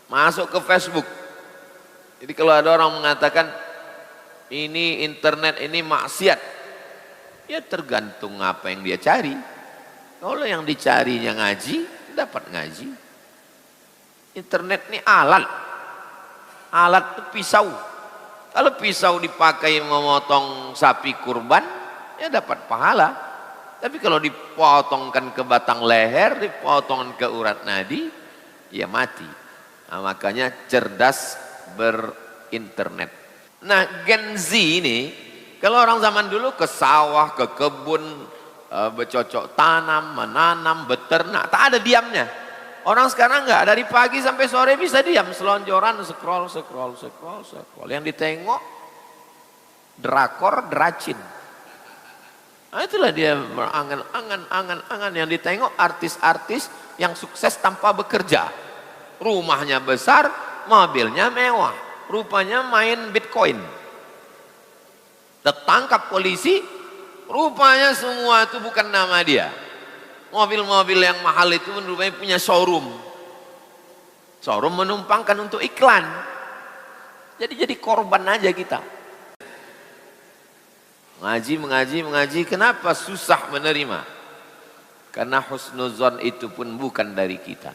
masuk ke Facebook. Jadi kalau ada orang mengatakan ini internet ini maksiat, ya tergantung apa yang dia cari. Kalau yang dicarinya ngaji, dapat ngaji. Internet ini alat itu pisau. Kalau pisau dipakai memotong sapi kurban, ya dapat pahala. Tapi kalau dipotongkan ke batang leher, dipotongkan ke urat nadi, ya mati. Nah, makanya cerdas berinternet. Nah, Gen Z ini, kalau orang zaman dulu ke sawah, ke kebun, bercocok tanam, menanam, beternak, tak ada diamnya. Orang sekarang enggak, dari pagi sampai sore bisa diam, selonjoran, scroll. Yang ditengok drakor, dracin. Nah, itulah dia berangan-angan yang ditengok artis-artis yang sukses tanpa bekerja. Rumahnya besar, mobilnya mewah, rupanya main Bitcoin. Tertangkap polisi, rupanya semua itu bukan nama dia. Mobil-mobil yang mahal itu rupanya punya showroom. Showroom menumpangkan untuk iklan. Jadi korban aja kita. Mengaji, kenapa susah menerima? Karena husnuzon itu pun bukan dari kita.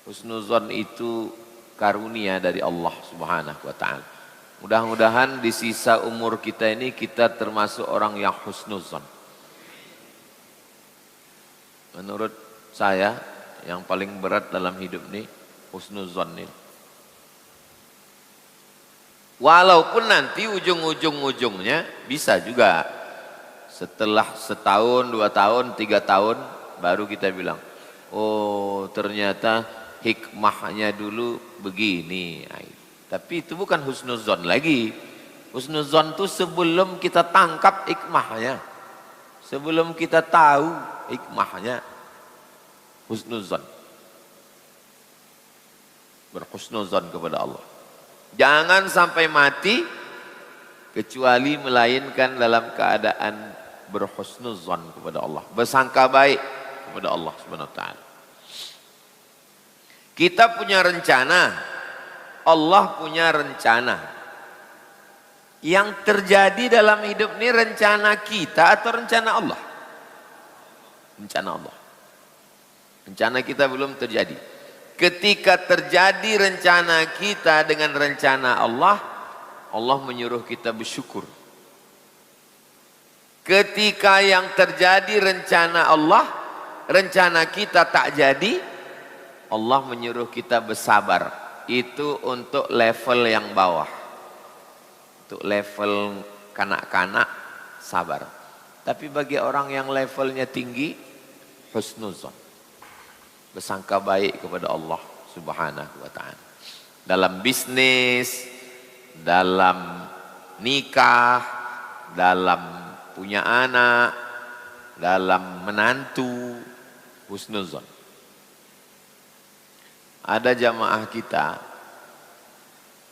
Husnuzon itu karunia dari Allah Subhanahu wa ta'ala. Mudah-mudahan di sisa umur kita ini kita termasuk orang yang husnuzon. Menurut saya yang paling berat dalam hidup ini husnuzon ini. Walaupun nanti ujung-ujungnya bisa juga setelah setahun, 2 tahun, 3 tahun baru kita bilang, oh ternyata hikmahnya dulu begini. Tapi itu bukan husnuzon lagi. Husnuzon itu sebelum kita tangkap hikmahnya, sebelum kita tahu hikmahnya, husnuzon. Berhusnuzon kepada Allah. Jangan sampai mati kecuali melainkan dalam keadaan berhusnuzon kepada Allah, bersangka baik kepada Allah Subhanahu wa ta'ala. Kita punya rencana, Allah punya rencana. Yang terjadi dalam hidup ini rencana kita atau rencana Allah? Rencana Allah. Rencana kita belum terjadi. Ketika terjadi rencana kita dengan rencana Allah, Allah menyuruh kita bersyukur. Ketika yang terjadi rencana Allah, rencana kita tak jadi, Allah menyuruh kita bersabar. Itu untuk level yang bawah. Untuk level kanak-kanak, sabar. Tapi bagi orang yang levelnya tinggi, husnuzon. Bersangka baik kepada Allah Subhanahu wa ta'ala. Dalam bisnis, dalam nikah, dalam punya anak, dalam menantu, husnuzon. Ada jamaah kita,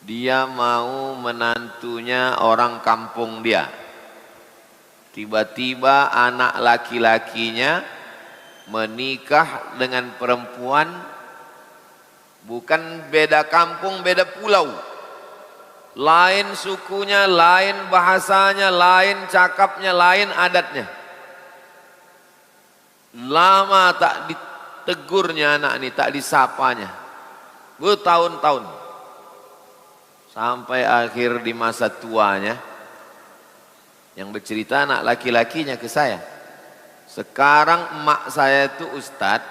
dia mau menantunya orang kampung dia. Tiba-tiba anak laki-lakinya menikah dengan perempuan bukan beda kampung, beda pulau, lain sukunya, lain bahasanya, lain cakapnya, lain adatnya. Lama tak ditegurnya anak ini, tak disapanya, bertahun-tahun, sampai akhir di masa tuanya yang bercerita anak laki-lakinya ke saya, sekarang emak saya itu ustadz,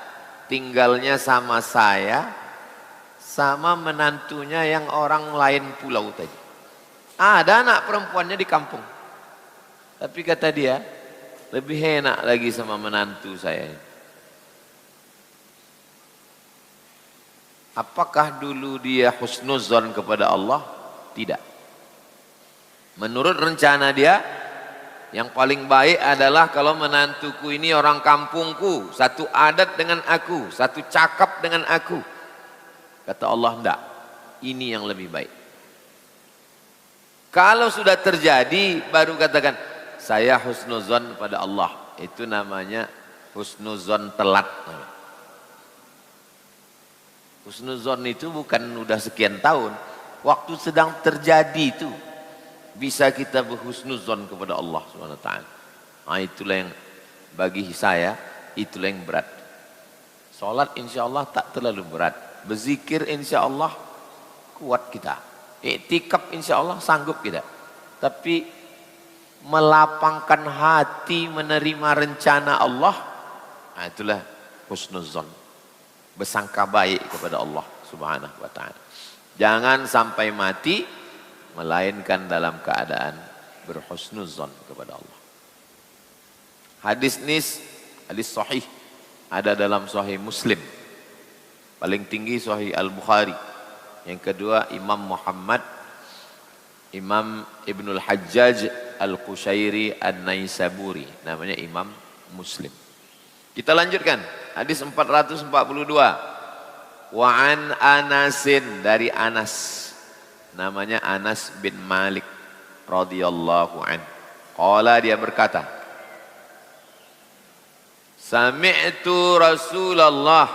tinggalnya sama saya, sama menantunya yang orang lain pulau tadi. Ada anak perempuannya di kampung. Tapi kata dia, lebih enak lagi sama menantu saya. Apakah dulu dia husnuzon kepada Allah? Tidak. Menurut rencana dia, yang paling baik adalah kalau menantuku ini orang kampungku, satu adat dengan aku, satu cakap dengan aku. Kata Allah, enggak, ini yang lebih baik. Kalau sudah terjadi, baru katakan, saya husnuzon pada Allah. Itu namanya husnuzon telat. Husnuzon itu bukan udah sekian tahun, waktu sedang terjadi itu bisa kita berhusnuzon kepada Allah Subhanahu wa taala. Nah, itulah yang bagi saya itulah yang berat. Salat insyaallah tak terlalu berat. Berzikir insyaallah kuat kita. Iktikaf insyaallah sanggup kita. Tapi melapangkan hati menerima rencana Allah, nah itulah husnuzon. Bersangka baik kepada Allah Subhanahu wa taala. Jangan sampai mati melainkan dalam keadaan berhusnuzon kepada Allah. Hadis ini hadis sahih, ada dalam Sahih Muslim. Paling tinggi Sahih Al-Bukhari. Yang kedua Imam Muhammad, Imam Ibnul Hajjaj Al-Qushairi An-Naisaburi, namanya Imam Muslim. Kita lanjutkan hadis 442. Wa an Anasin, dari Anas, namanya Anas bin Malik radhiyallahu an. Qala, dia berkata, Sami'tu Rasulullah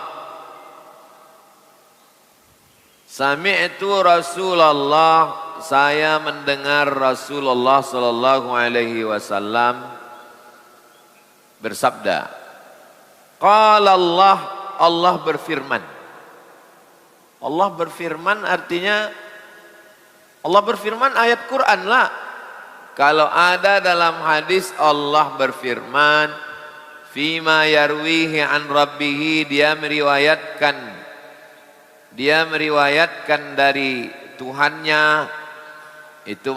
saya mendengar Rasulullah sallallahu alaihi wasallam bersabda, qala Allah berfirman. Allah berfirman artinya Allah berfirman ayat Quran lah. Kalau ada dalam hadis Allah berfirman, fima yarwihi an rabbihi, dia meriwayatkan dari Tuhannya, itu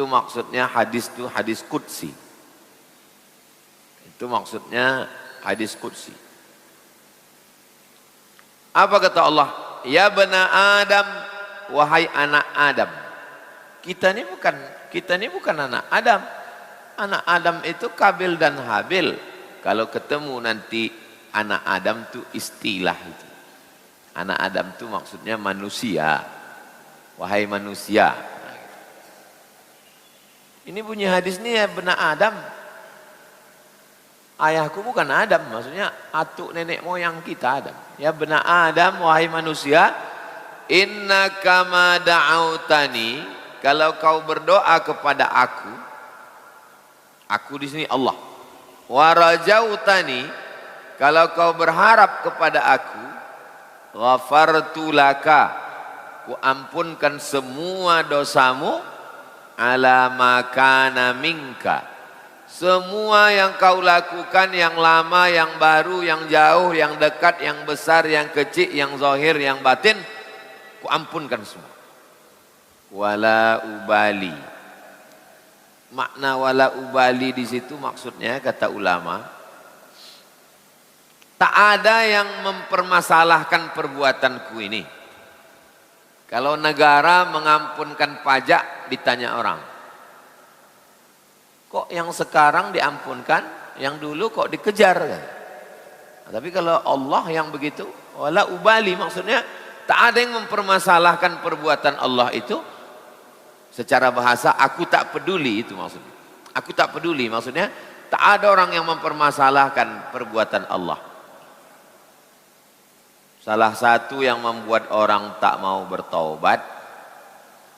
maksudnya hadis itu hadis qudsi. Itu maksudnya hadis qudsi. Apa kata Allah? Ya bani Adam, wahai anak Adam. Kita ini bukan anak Adam. Anak Adam itu Kabil dan Habil. Kalau ketemu nanti anak Adam itu istilah itu. Anak Adam itu maksudnya manusia. Wahai manusia. Ini bunyi hadis ini ya bani Adam. Ayahku bukan Adam, maksudnya atuk nenek moyang kita Adam. Ya bani Adam, wahai manusia, innaka ma da'autani, kalau kau berdoa kepada aku di sini Allah. Wa rajautani, kalau kau berharap kepada aku, ghafartu laka, ku ampunkan semua dosamu, ala ma kana minka. Semua yang kau lakukan, yang lama, yang baru, yang jauh, yang dekat, yang besar, yang kecil, yang zahir, yang batin, ku ampunkan semua. Wala ubali. Makna wala ubali di situ maksudnya kata ulama, tak ada yang mempermasalahkan perbuatanku ini. Kalau negara mengampunkan pajak, ditanya orang, kok yang sekarang diampunkan, yang dulu kok dikejar kan? Nah, tapi kalau Allah yang begitu, wala ubali, maksudnya tak ada yang mempermasalahkan perbuatan Allah itu. Secara bahasa aku tak peduli, itu maksudnya. Aku tak peduli, maksudnya tak ada orang yang mempermasalahkan perbuatan Allah. Salah satu yang membuat orang tak mau bertaubat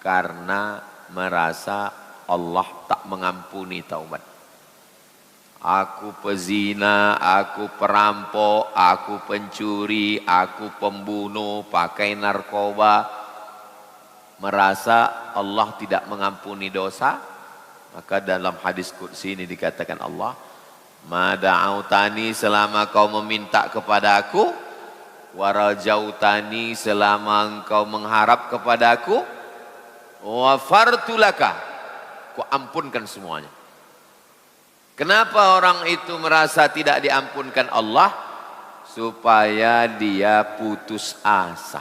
karena merasa Allah tak mengampuni taubat. Aku pezina, aku perampok, aku pencuri, aku pembunuh, pakai narkoba, merasa Allah tidak mengampuni dosa, maka dalam hadis qudsi ini dikatakan Allah, ma da'autani, selama kau meminta kepada aku, wa rajautani, selama engkau mengharap kepada aku, wa fartu laka, ku ampunkan semuanya. Kenapa orang itu merasa tidak diampunkan Allah? Supaya dia putus asa.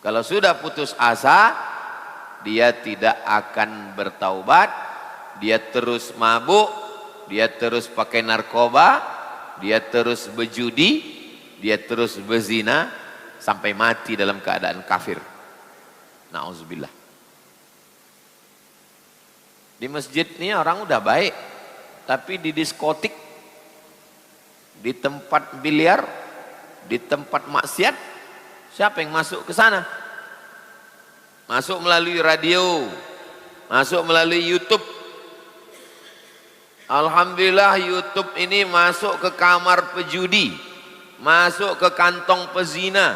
Kalau sudah putus asa, dia tidak akan bertaubat, dia terus mabuk, dia terus pakai narkoba, dia terus berjudi, dia terus berzina, sampai mati dalam keadaan kafir. Na'udzubillah. Di masjid ini orang udah baik, tapi di diskotik, di tempat biliar, di tempat maksiat, siapa yang masuk ke sana? Masuk melalui radio, masuk melalui YouTube. Alhamdulillah YouTube ini masuk ke kamar pejudi, masuk ke kantong pezina,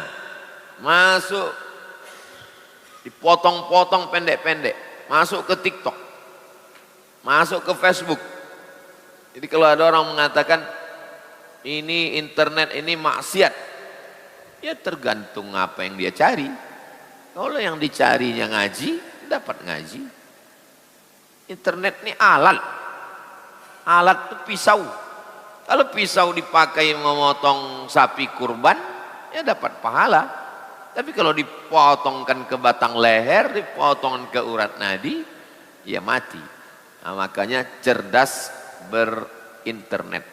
masuk dipotong-potong pendek-pendek, masuk ke TikTok, masuk ke Facebook. Jadi kalau ada orang mengatakan ini internet ini maksiat, ya tergantung apa yang dia cari. Kalau yang dicarinya ngaji, dapat ngaji. Internet ini alat itu pisau. Kalau pisau dipakai memotong sapi kurban, ya dapat pahala. Tapi kalau dipotongkan ke batang leher, dipotongkan ke urat nadi, ya mati. Nah, makanya cerdas berinternet,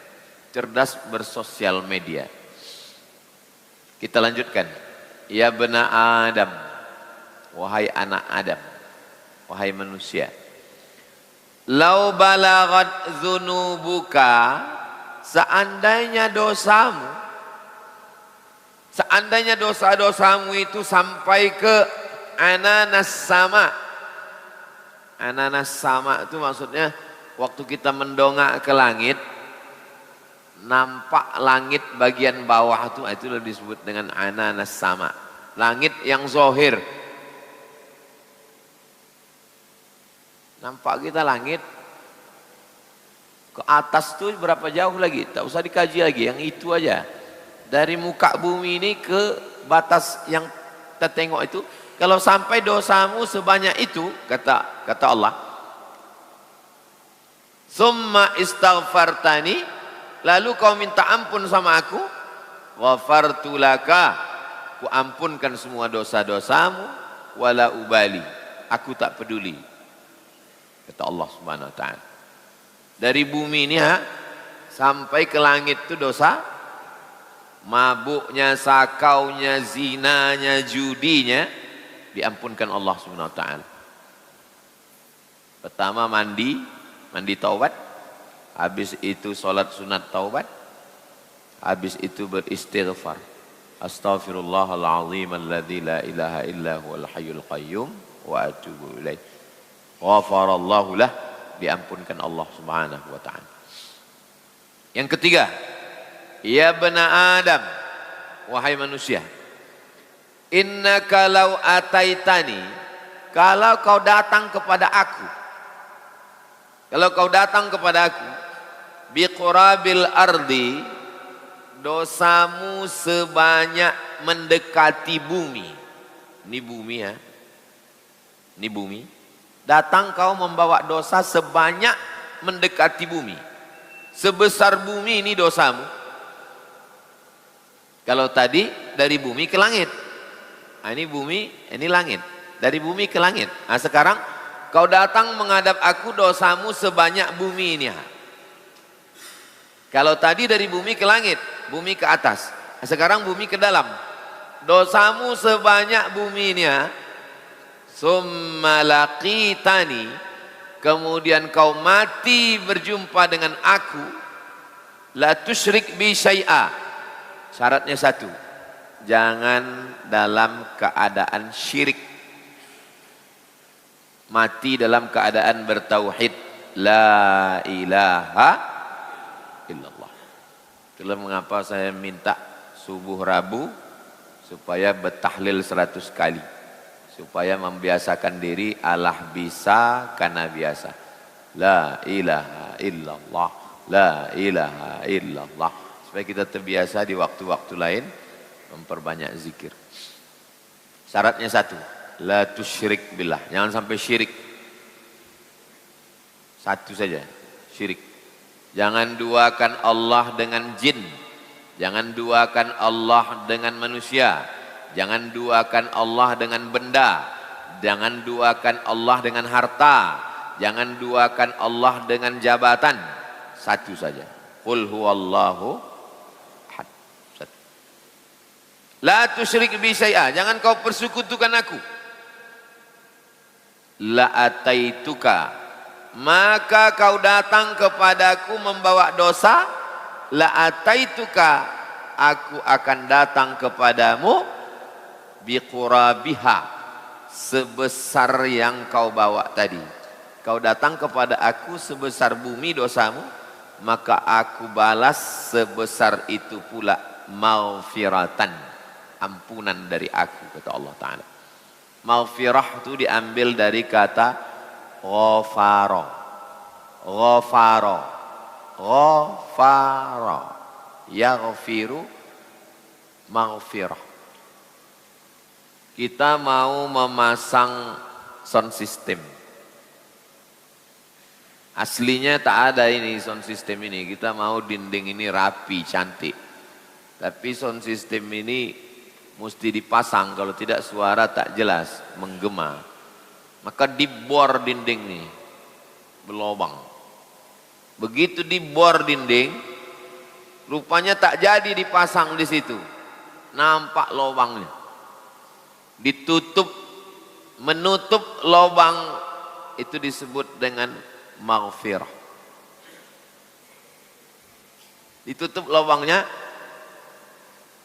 cerdas bersosial media. Kita lanjutkan. Ya bena Adam, wahai anak Adam, wahai manusia. Lau balagat dzunubuka, seandainya dosa-dosamu itu sampai ke ananas sama. Ananas sama itu maksudnya waktu kita mendongak ke langit, nampak langit bagian bawah itu disebut dengan ananas sama. Langit yang zohir. Nampak kita langit ke atas tuh berapa jauh lagi? Tak usah dikaji lagi, yang itu aja. Dari muka bumi ini ke batas yang kita tengok itu, kalau sampai dosamu sebanyak itu, kata Allah, summa istaghfartani, lalu kau minta ampun sama aku, ghafartu laka, ku ampunkan semua dosa-dosamu, wala ubali, aku tak peduli. Kata Allah Subhanahu wa ta'ala. Dari bumi ini sampai ke langit itu dosa. Mabuknya, sakaunya, zinanya, judinya diampunkan Allah Subhanahu wa ta'ala. Pertama mandi taubat. Habis itu sholat sunat taubat. Habis itu beristighfar. Astaghfirullahaladzim alladzi la ilaha illa huwal hayyul qayyum wa atubu ilaih. Ghafarallahu lah, diampunkan Allah Subhanahu wa ta'ala. Yang ketiga, ya bena Adam, wahai manusia, innaka law ataitani, kalau kau datang kepada aku, biqurabil ardi, dosamu sebanyak mendekati bumi. Ini bumi ya, ini bumi. Datang kau membawa dosa sebanyak mendekati bumi. Sebesar bumi ini dosamu. Kalau tadi dari bumi ke langit. Nah, ini bumi, ini langit. Dari bumi ke langit. Nah, sekarang kau datang menghadap aku, dosamu sebanyak bumi ini. Kalau tadi dari bumi ke langit, bumi ke atas. Nah, sekarang bumi ke dalam. Dosamu sebanyak bumi ini. Summa laqitani, kemudian kau mati berjumpa dengan aku, la tusyrik bi syai'a. Syaratnya satu, jangan dalam keadaan syirik. Mati dalam keadaan bertauhid, la ilaha illallah. Itulah mengapa saya minta subuh Rabu supaya bertahlil 100 kali. Supaya membiasakan diri, Allah bisa karena biasa. La ilaha illallah, la ilaha illallah. Supaya kita terbiasa di waktu-waktu lain memperbanyak zikir. Syaratnya satu, la tusyrik billah, jangan sampai syirik. Satu saja, syirik. Jangan duakan Allah dengan jin, jangan duakan Allah dengan manusia. Jangan duakan Allah dengan benda, jangan duakan Allah dengan harta, jangan duakan Allah dengan jabatan. Satu saja. Qul huwallahu ahad. La tusyrik bi syai'a, jangan kau persekutukan aku. La ataituka, maka kau datang kepadaku membawa dosa. La ataituka, aku akan datang kepadamu biqurabiha, sebesar yang kau bawa tadi. Kau datang kepada aku sebesar bumi dosamu, maka aku balas sebesar itu pula maghfiratan, ampunan dari aku, kata Allah Ta'ala. Maghfirah itu diambil dari kata ghafara. Ghafara, ghafara, yaghfiru, maghfirah. Kita mau memasang sound system. Aslinya tak ada ini sound system ini. Kita mau dinding ini rapi, cantik. Tapi sound system ini mesti dipasang, kalau tidak suara tak jelas, menggema. Maka dibor dinding nih, berlobang. Begitu dibor dinding, rupanya tak jadi dipasang di situ. Nampak lobangnya. Ditutup, menutup lobang itu disebut dengan maghfirah. Ditutup lubangnya,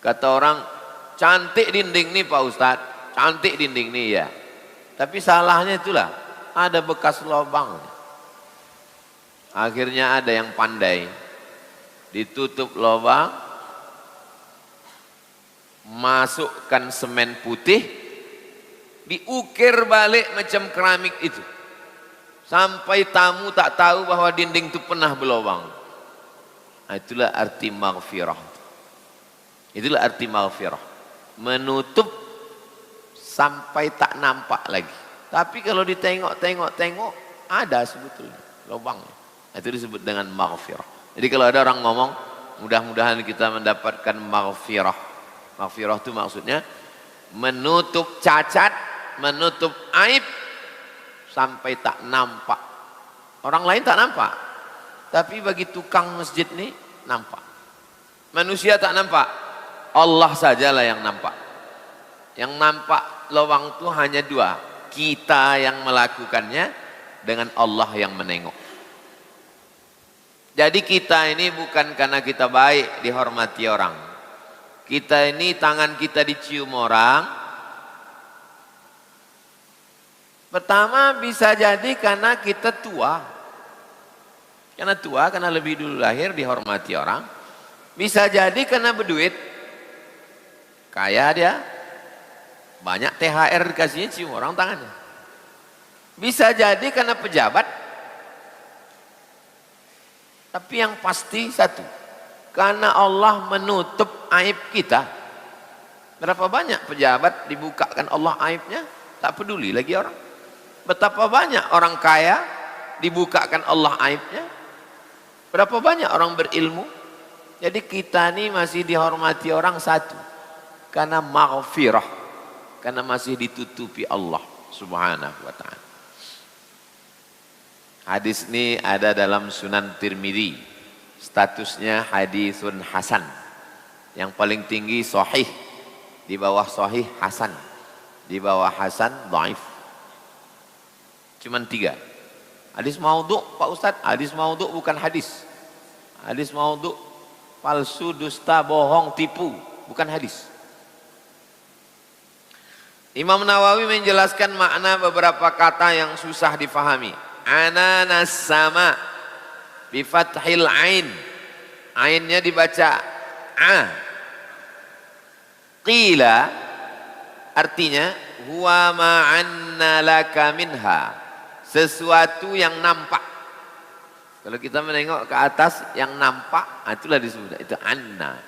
kata orang, cantik dinding nih Pak Ustadz, cantik dinding nih ya. Tapi salahnya itulah, ada bekas lubang. Akhirnya ada yang pandai, ditutup lubang, masukkan semen putih, diukir balik macam keramik itu. Sampai tamu tak tahu bahwa dinding itu pernah berlubang. Nah, itulah arti maghfirah. Itulah arti maghfirah. Menutup sampai tak nampak lagi. Tapi kalau ditengok-tengok, ada sebetulnya lubangnya. Itu disebut dengan maghfirah. Jadi kalau ada orang ngomong, mudah-mudahan kita mendapatkan maghfirah. Maghfirah itu maksudnya menutup cacat, menutup aib, sampai tak nampak. Orang lain tak nampak, tapi bagi tukang masjid ini nampak. Manusia tak nampak, Allah sajalah yang nampak. Yang nampak lubang itu hanya dua, kita yang melakukannya dengan Allah yang menengok. Jadi kita ini bukan karena kita baik dihormati orang. Kita ini tangan kita dicium orang. Pertama bisa jadi karena kita tua. Karena tua, karena lebih dulu lahir dihormati orang. Bisa jadi karena berduit. Kaya dia. Banyak THR dikasihnya, cium orang tangannya. Bisa jadi karena pejabat. Tapi yang pasti satu. Karena Allah menutup aib kita. Berapa banyak pejabat dibukakan Allah aibnya, tak peduli lagi orang. Betapa banyak orang kaya dibukakan Allah aibnya. Berapa banyak orang berilmu. Jadi kita ini masih dihormati orang satu, karena maghfirah, karena masih ditutupi Allah Subhanahu wa ta'ala. Hadis ini ada dalam Sunan Tirmidzi. Statusnya hadisun hasan. Yang paling tinggi sahih, di bawah sahih hasan, di bawah hasan dhaif. Cuman 3. Hadis maudhu, Pak Ustadz, hadis maudhu bukan hadis. Hadis maudhu palsu, dusta, bohong, tipu, bukan hadis. Imam Nawawi menjelaskan makna beberapa kata yang susah difahami. Ananas sama bi fathil ain. Ainnya dibaca a. Qila artinya huwa ma'anna laka minha. Sesuatu yang nampak. Kalau kita menengok ke atas yang nampak, itulah disebut, itu anna.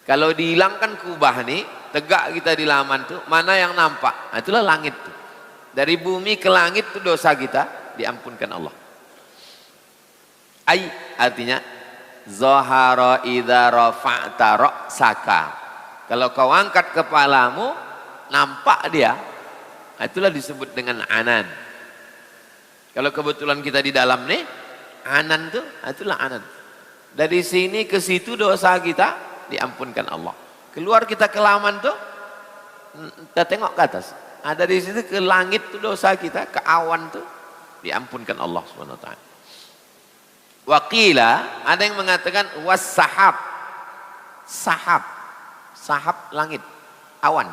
Kalau dihilangkan kubah nih, tegak kita di laman tuh, mana yang nampak? Itulah langit tuh. Dari bumi ke langit tuh dosa kita diampunkan Allah. Ai artinya zahara idza rafa'ta ra'saka. Kalau kau angkat kepalamu, nampak dia. Itulah disebut dengan anan. Kalau kebetulan kita di dalam nih, anan tuh, itulah anan. Dari sini ke situ dosa kita diampunkan Allah. Keluar kita ke laman tuh, kita tengok ke atas. Ada di situ ke langit tuh dosa kita, ke awan tuh diampunkan Allah Subhanahu wa ta'ala. Waqila, ada yang mengatakan was sahab. Sahab. Sahab langit, awan.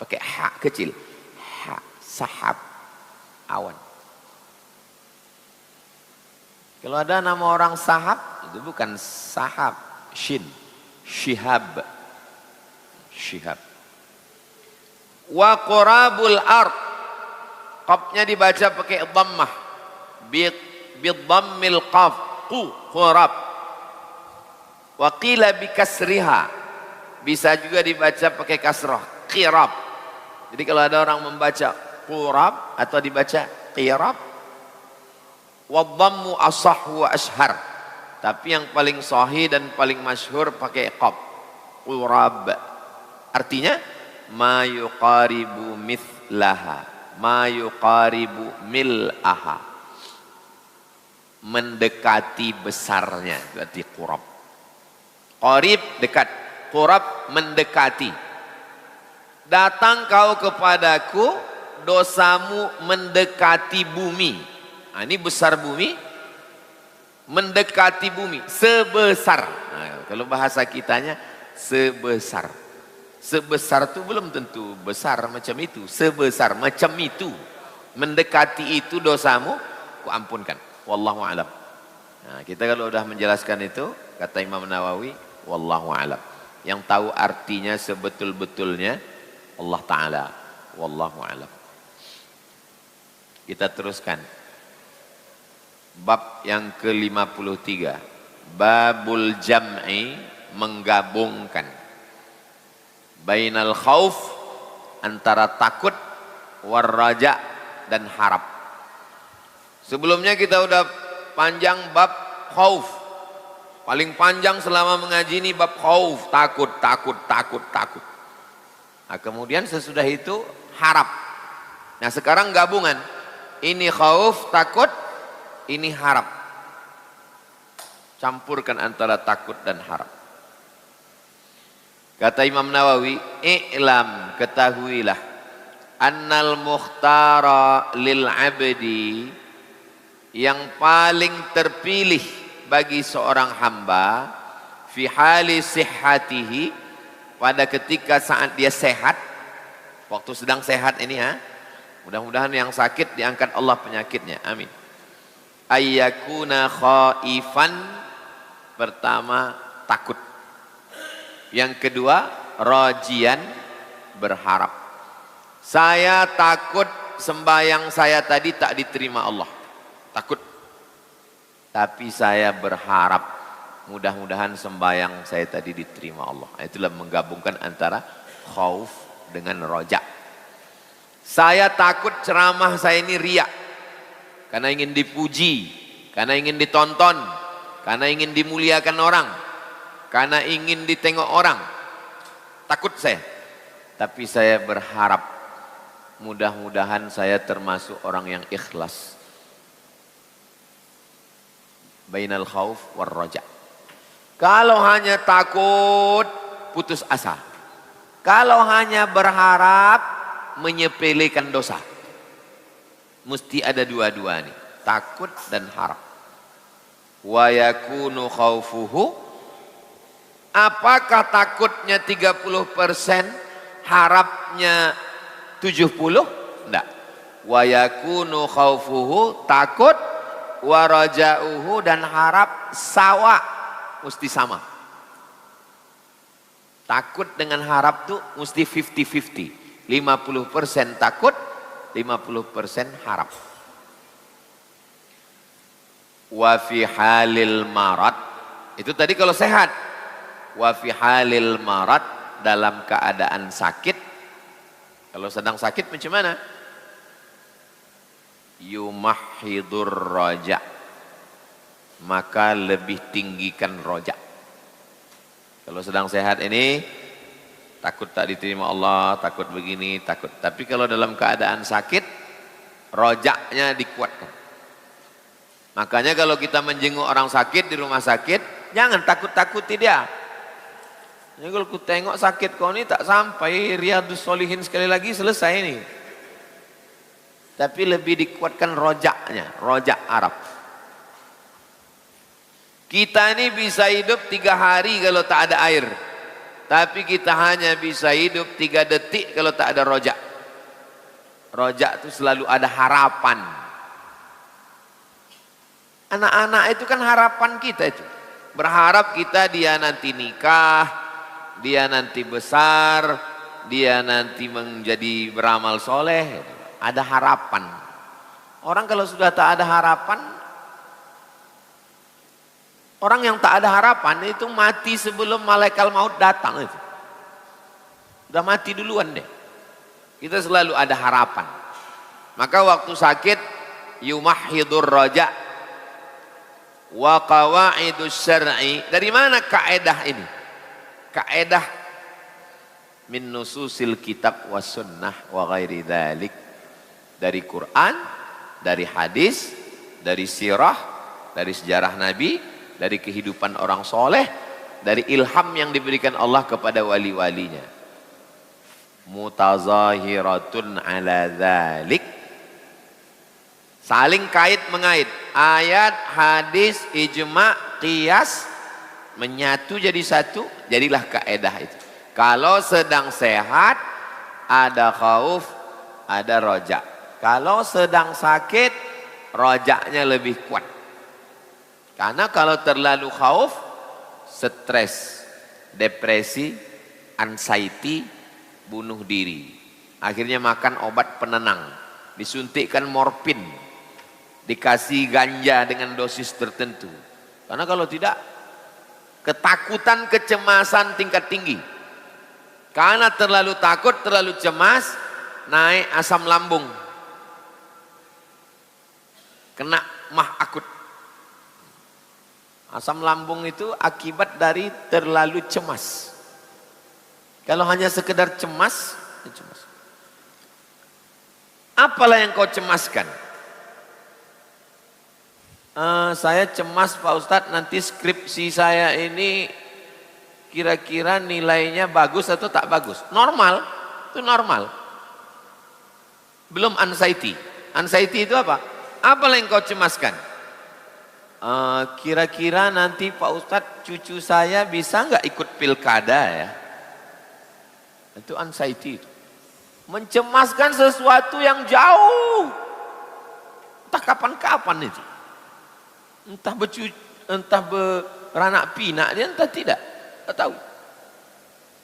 Pakai ha kecil. Ha, sahab, awan. Kalau ada nama orang sahab, itu bukan sahab, shin, syihab. Syihab. Wa qurabul ard. Qafnya dibaca pakai dhammah. Bidhammil qaf. Qurab. Wa qila bikasriha. Bisa juga dibaca pakai kasrah. Qirab. Jadi kalau ada orang membaca qurab atau dibaca qirab, wa dhammu asahhu wa ashhar. Tapi yang paling sahih dan paling masyhur pakai qaf. Qurab. Artinya ma yuqaribu mithlaha, ma yuqaribu mil'aha, mendekati besarnya, berarti qurab. Qarib dekat, qurab mendekati. Datang kau kepadaku, dosamu mendekati bumi. Nah, ini besar bumi, mendekati bumi, sebesar. Nah, kalau bahasa kitanya sebesar. Sebesar itu belum tentu besar macam itu. Sebesar macam itu. Mendekati itu dosamu, ku ampunkan. Wallahu a'lam. Nah, kita kalau sudah menjelaskan itu, kata Imam Nawawi, wallahu a'lam. Yang tahu artinya sebetul-betulnya Allah Ta'ala. Wallahu a'lam. Kita teruskan. Bab yang ke-53. Babul jam'i, menggabungkan. Bainal khauf, antara takut, war raja, dan harap. Sebelumnya kita udah panjang bab khauf. Paling panjang selama mengaji ini bab khauf, takut. Nah, kemudian sesudah itu harap. Nah, sekarang gabungan. Ini khauf, takut, ini harap. Campurkan antara takut dan harap. Kata Imam Nawawi, i'lam, ketahuilah, annal mukhtara lil abdi, yang paling terpilih bagi seorang hamba, fi hali sihhatihi, pada ketika saat dia sehat, waktu sedang sehat ini ya, mudah-mudahan yang sakit diangkat Allah penyakitnya, amin. Ayyakuna khaifan, pertama takut. Yang kedua, rajian, berharap. Saya takut sembahyang saya tadi tak diterima Allah. Takut. Tapi saya berharap mudah-mudahan sembahyang saya tadi diterima Allah. Itulah menggabungkan antara khauf dengan roja. Saya takut ceramah saya ini riak. Karena ingin dipuji, karena ingin ditonton, karena ingin dimuliakan orang, karena ingin ditengok orang. Takut saya. Tapi saya berharap mudah-mudahan saya termasuk orang yang ikhlas. Bainal khauf war raja. Kalau hanya takut, putus asa. Kalau hanya berharap, menyepelekan dosa. Mesti ada dua-dua nih, takut dan harap. Wa yakunu khaufuhu, apakah takutnya 30%, harapnya 70%? Enggak. Wa yakunu khaufuhu, takut, wa raja'uhu, dan harap sawa, mesti sama. Takut dengan harap tuh mesti 50-50. 50% takut, 50% harap. Wa fi halil marad, itu tadi kalau sehat. Wa fi halil marad, dalam keadaan sakit. Kalau sedang sakit macam mana? Yumahhidur roja, maka lebih tinggikan roja. Kalau sedang sehat ini takut tak diterima Allah, takut begini, takut. Tapi kalau dalam keadaan sakit, rojaknya dikuatkan. Makanya kalau kita menjenguk orang sakit di rumah sakit, jangan takut-takuti dia. Ini kalau ku tengok sakit kau ini tak sampai Riyadus Sholihin sekali lagi selesai ini. Tapi lebih dikuatkan rojaknya, rojak Arab. Kita ini bisa hidup 3 hari kalau tak ada air. Tapi kita hanya bisa hidup 3 detik kalau tak ada rojak. Rojak itu selalu ada harapan. Anak-anak itu kan harapan kita itu. Berharap kita dia nanti nikah, dia nanti besar, dia nanti menjadi beramal soleh. Ada harapan. Orang kalau sudah tak ada harapan, orang yang tak ada harapan itu mati sebelum malaikat maut datang itu. Udah mati duluan deh. Kita selalu ada harapan. Maka waktu sakit yumahhidur raja wa qawaidus syar'i. Dari mana kaedah ini? Kaedah min nususil kitab was sunnah wa ghairi dzalik. Dari Quran, dari hadis, dari sirah, dari sejarah Nabi, dari kehidupan orang soleh, dari ilham yang diberikan Allah kepada wali-walinya. Mutazahiratun ala dzalik. Saling kait mengait. Ayat, hadis, ijma, qiyas menyatu jadi satu, jadilah kaedah itu. Kalau sedang sehat ada khauf, ada roja. Kalau sedang sakit rojaknya lebih kuat. Karena kalau terlalu khauf, stres, depresi, anxiety, bunuh diri. Akhirnya makan obat penenang, disuntikkan morfin, dikasih ganja dengan dosis tertentu. Karena kalau tidak, ketakutan, kecemasan tingkat tinggi. Karena terlalu takut, terlalu cemas, naik asam lambung, kena mah akut. Asam lambung itu akibat dari terlalu cemas. Kalau hanya sekedar cemas, ya cemas. Apalah yang kau cemaskan? Saya cemas Pak Ustadz, nanti skripsi saya ini kira-kira nilainya bagus atau tak bagus. Normal, itu normal. Belum anxiety. Anxiety itu apa? Apalah yang kau cemaskan? Kira-kira nanti Pak Ustadz cucu saya bisa nggak ikut pilkada ya? Itu anxiety itu. Mencemaskan sesuatu yang jauh. Entah kapan-kapan itu. Entah beranak pinak dia, entah tidak. Tak tahu.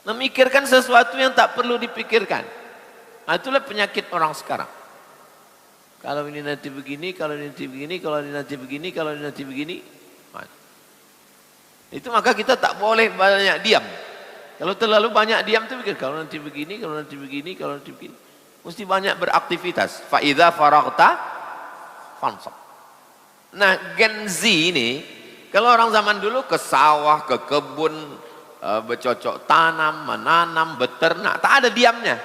Memikirkan sesuatu yang tak perlu dipikirkan. Nah, itulah penyakit orang sekarang. Kalau ini nanti begini, kalau ini nanti begini, kalau ini nanti begini, kalau ini nanti begini. Itu maka kita tak boleh banyak diam. Kalau terlalu banyak diam itu pikir, kalau nanti begini, kalau nanti begini, kalau nanti begini. Mesti banyak beraktivitas. Fa idza faraghta fansab. Nah, Gen Z ini, kalau orang zaman dulu ke sawah, ke kebun, bercocok tanam, menanam, beternak, tak ada diamnya.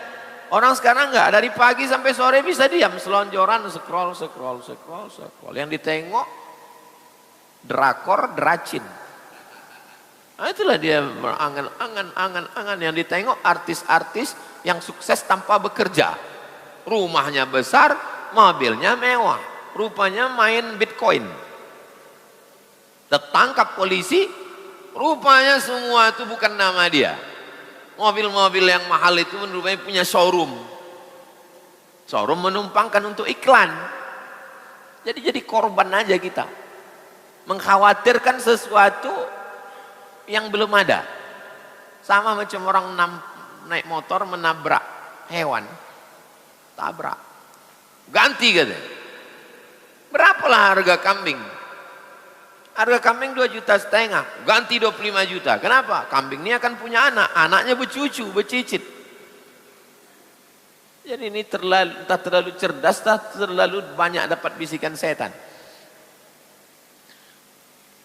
Orang sekarang enggak, dari pagi sampai sore bisa diam, selonjoran, scroll. Yang ditengok drakor, dracin. Nah, itulah dia angan-angan yang ditengok artis-artis yang sukses tanpa bekerja. Rumahnya besar, mobilnya mewah, rupanya main Bitcoin. Tertangkap polisi, rupanya semua itu bukan nama dia. Mobil-mobil yang mahal itu rupanya punya showroom. Showroom menumpangkan untuk iklan. Jadi korban aja kita. Mengkhawatirkan sesuatu yang belum ada. Sama macam orang naik motor menabrak hewan. Tabrak. Ganti katanya. Berapalah harga kambing? Harga kambing 2,5 juta, ganti 25 juta. Kenapa? Kambing ini akan punya anak, anaknya bercucu, bercicit. Jadi ini entah terlalu cerdas, entah terlalu banyak dapat bisikan setan.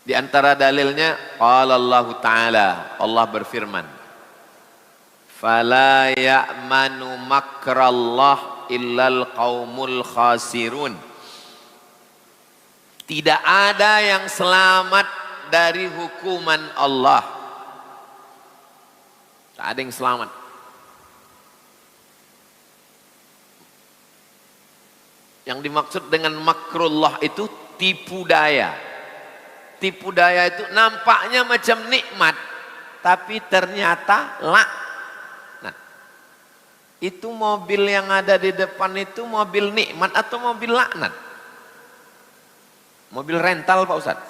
Di antara dalilnya, qala Allah Ta'ala, Allah berfirman, "Fala ya'manu makrallah illal qaumul khasirun." Tidak ada yang selamat dari hukuman Allah. Tak ada yang selamat. Yang dimaksud dengan makrullah itu tipu daya. Tipu daya itu nampaknya macam nikmat, tapi ternyata laknat. Itu mobil yang ada di depan itu mobil nikmat atau mobil laknat? Mobil rental Pak Ustadz.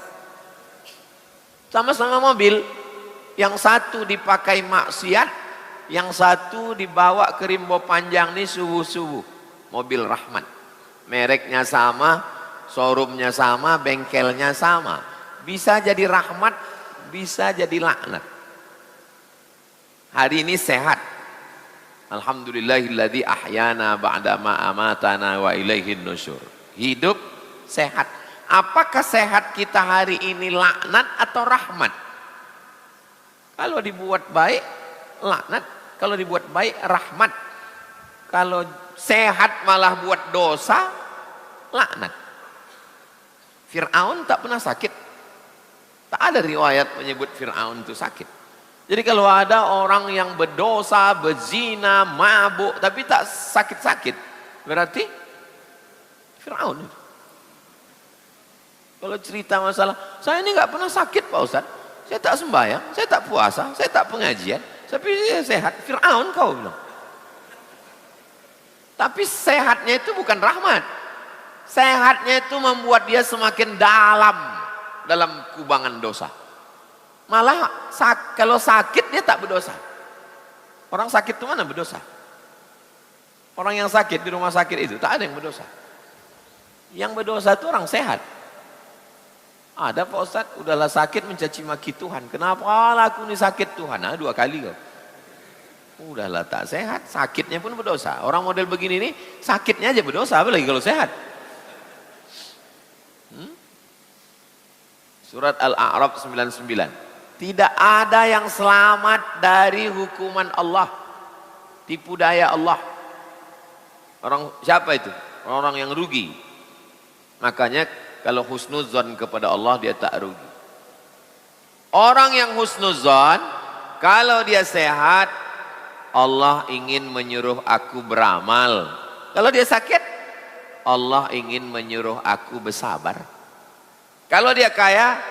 Sama-sama mobil, yang satu dipakai maksiat, yang satu dibawa ke rimbo panjang nih subuh-subuh. Mobil rahmat, mereknya sama, showroomnya sama, bengkelnya sama. Bisa jadi rahmat, bisa jadi laknat. Hari ini sehat, alhamdulillahilladzi ahyana ba'dama amatana wa ilaihin nusyur. Hidup sehat. Apakah sehat kita hari ini laknat atau rahmat? Kalau dibuat baik laknat, kalau dibuat baik rahmat. Kalau sehat malah buat dosa, laknat. Fir'aun tak pernah sakit. Tak ada riwayat menyebut Fir'aun itu sakit. Jadi kalau ada orang yang berdosa, berzina, mabuk, tapi tak sakit-sakit, berarti Fir'aun itu. Kalau cerita masalah, saya ini nggak pernah sakit Pak Ustadz, saya tak sembahyang, saya tak puasa, saya tak pengajian, tapi saya sehat. Fir'aun kau bilang. Tapi sehatnya itu bukan rahmat. Sehatnya itu membuat dia semakin dalam kubangan dosa. Malah kalau sakit dia tak berdosa. Orang sakit itu mana berdosa? Orang yang sakit di rumah sakit itu tak ada yang berdosa. Yang berdosa itu orang sehat. Ada Pak Ustadz, udahlah sakit mencaci maki Tuhan. Kenapa aku ini sakit Tuhan? Nah, 2 kali kau. Udahlah tak sehat, sakitnya pun berdosa. Orang model begini nih, sakitnya aja berdosa, apalagi kalau sehat. Surat Al-A'raf 99. Tidak ada yang selamat dari hukuman Allah, tipu daya Allah. Orang siapa itu? Orang yang rugi. Makanya kalau husnuzon kepada Allah dia tak rugi. Orang yang husnuzon, kalau dia sehat, Allah ingin menyuruh aku beramal. Kalau dia sakit, Allah ingin menyuruh aku bersabar. Kalau dia kaya,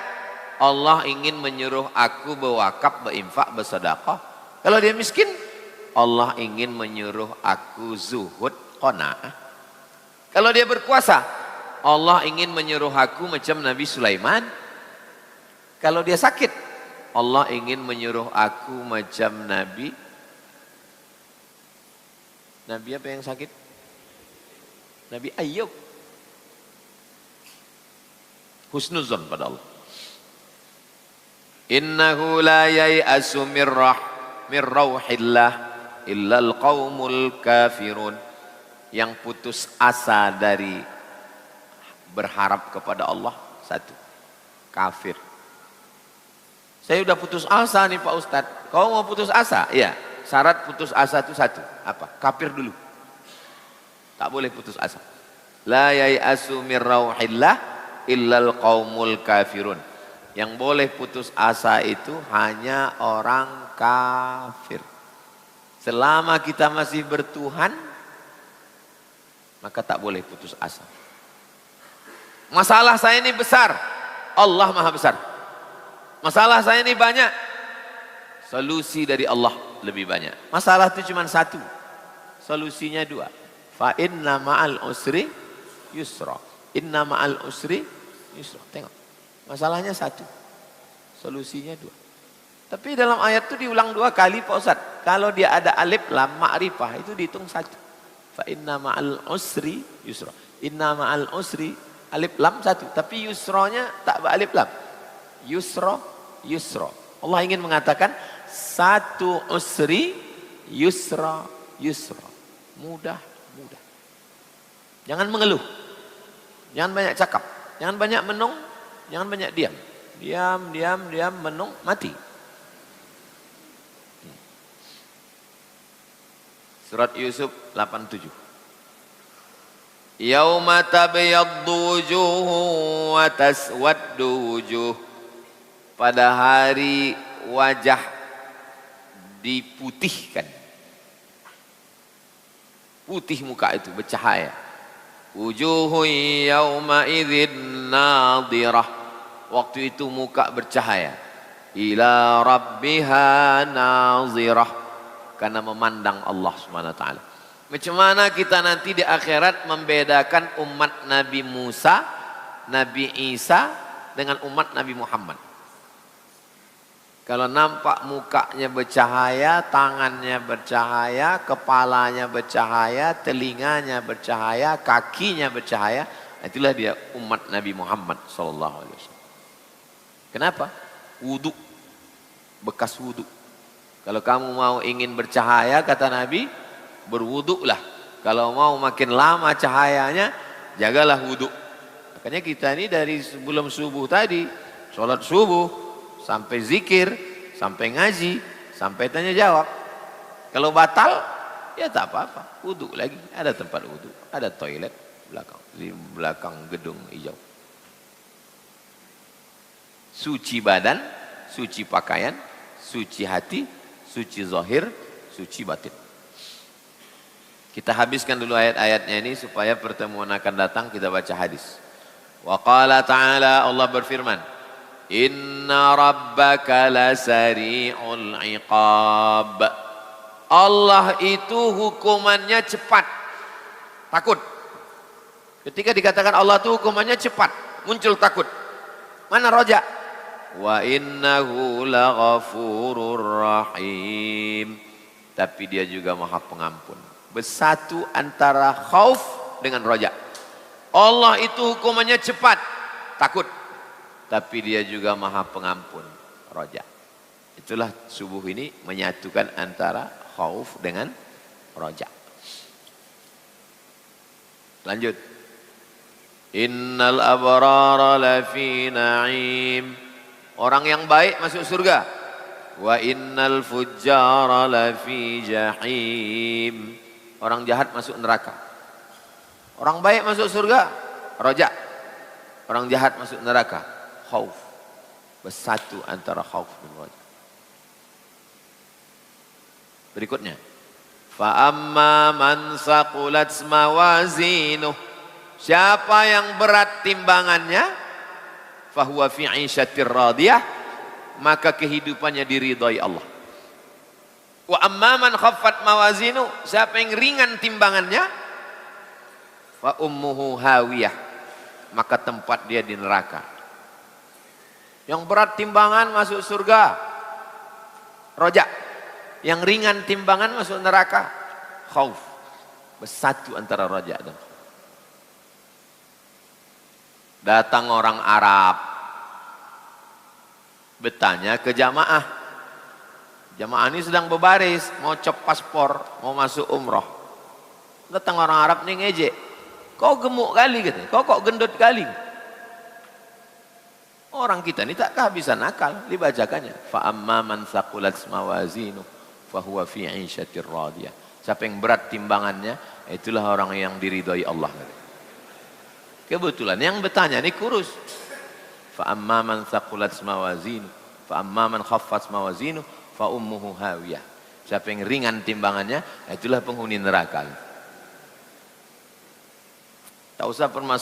Allah ingin menyuruh aku berwakaf, berinfak, bersedekah. Kalau dia miskin, Allah ingin menyuruh aku zuhud, qanaah. Kalau dia berkuasa, Allah ingin menyuruh aku macam Nabi Sulaiman. Kalau dia sakit, Allah ingin menyuruh aku macam Nabi apa yang sakit? Nabi Ayub. Husnuzon pada Allah. Innahu la yai'asu min rauhillah illal qaumul kafirun. Yang putus asa dari berharap kepada Allah satu, kafir. Saya udah putus asa nih Pak Ustadz. Kau mau putus asa? Iya. Syarat putus asa itu satu. Apa? Kafir dulu. Tak boleh putus asa. La yai'asu min rauhillah illal qaumul kafirun. Yang boleh putus asa itu hanya orang kafir. Selama kita masih bertuhan, maka tak boleh putus asa. Masalah saya ini besar, Allah maha besar. Masalah saya ini banyak, solusi dari Allah lebih banyak. Masalah itu cuma satu, solusinya 2. Fa inna ma'al usri yusra. Inna ma'al usri yusra. Tengok, masalahnya satu, solusinya 2. Tapi dalam ayat itu diulang 2 kali Pak Ustadz. Kalau dia ada alif lam ma'rifah itu dihitung 1. Fa inna ma'al usri yusra. Inna ma'al usri alif lam 1. Tapi yusronya tak alif lam. Yusra, yusra. Allah ingin mengatakan satu usri yusra, yusra. Mudah, mudah. Jangan mengeluh. Jangan banyak cakap. Jangan banyak menung. Jangan banyak diam. Diam, menung, mati. Surat Yusuf 87. Yauma tabyaddu wujuhu wa taswaddu wujuh. Pada hari wajah diputihkan. Putih muka itu bercahaya. Wujuhu yauma idzin nadirah. Waktu itu muka bercahaya. ila rabbiha nazirah, karena memandang Allah Subhanahu wa taala. Macam mana kita nanti di akhirat membedakan umat Nabi Musa, Nabi Isa dengan umat Nabi Muhammad? Kalau nampak mukanya bercahaya, tangannya bercahaya, kepalanya bercahaya, telinganya bercahaya, kakinya bercahaya, itulah dia umat Nabi Muhammad SAW. Kenapa? Wudu, bekas wudu. Kalau kamu mau ingin bercahaya, kata Nabi, berwuduklah. Kalau mau makin lama cahayanya, jagalah wudu. Makanya kita ini dari sebelum subuh tadi, sholat subuh, sampai zikir, sampai ngaji, sampai tanya jawab. Kalau batal, ya tak apa-apa, wudu lagi. Ada tempat wudu, ada toilet belakang, di belakang gedung hijau. Suci badan, suci pakaian, suci hati, suci zahir, suci batin. Kita habiskan dulu ayat-ayatnya ini supaya pertemuan akan datang kita baca hadis. Wa qala ta'ala, Allah berfirman, inna rabbaka lasari'ul iqab. Allah itu hukumannya cepat. Takut. Ketika dikatakan Allah itu hukumannya cepat, muncul takut. Mana roja? Wa innahu laghafurur rahim. Tapi dia juga maha pengampun. Bersatu antara khauf dengan roja. Allah itu hukumannya cepat, takut. Tapi dia juga maha pengampun, roja. Itulah subuh ini menyatukan antara khauf dengan roja. Lanjut. Innal abrara lafi na'im. Orang yang baik masuk surga. Wa innal fujjara lafi jahim. Orang jahat masuk neraka. Orang baik masuk surga, roja. Orang jahat masuk neraka, khauf. Bersatu antara khauf dan roja. Berikutnya, fa amma man saqulat mawazinuh. Siapa yang berat timbangannya, fahuwa fi 'ishatir radiyah, maka kehidupannya diridhai Allah. Wa amma man khaffat mawazinu, siapa yang ringan timbangannya, fa ummuhu hawiyah, maka tempat dia di neraka. Yang berat timbangan masuk surga, roja. Yang ringan timbangan masuk neraka, khauf. Bersatu antara roja dan khauf. Datang orang Arab bertanya ke jamaah. Jamaah ini sedang berbaris, mau cop paspor, mau masuk umroh. Datang orang Arab nih ngejek. Kau gemuk kali gitu, kau kok gendut kali. Orang kita ini tak kehabisan akal, dibacakannya. Fa amma man thaqulat mawazinu fa huwa fi 'ishatir radiyah. Siapa yang berat timbangannya, itulah orang yang diridhai Allah. Kebetulan yang bertanya ini kurus. Fa amma man thaqulat mawazinu fa amma man khaffat mawazinu fa ummuhu hawiyah. Siapa yang ringan timbangannya, itulah penghuni neraka. Tak usah permasalahan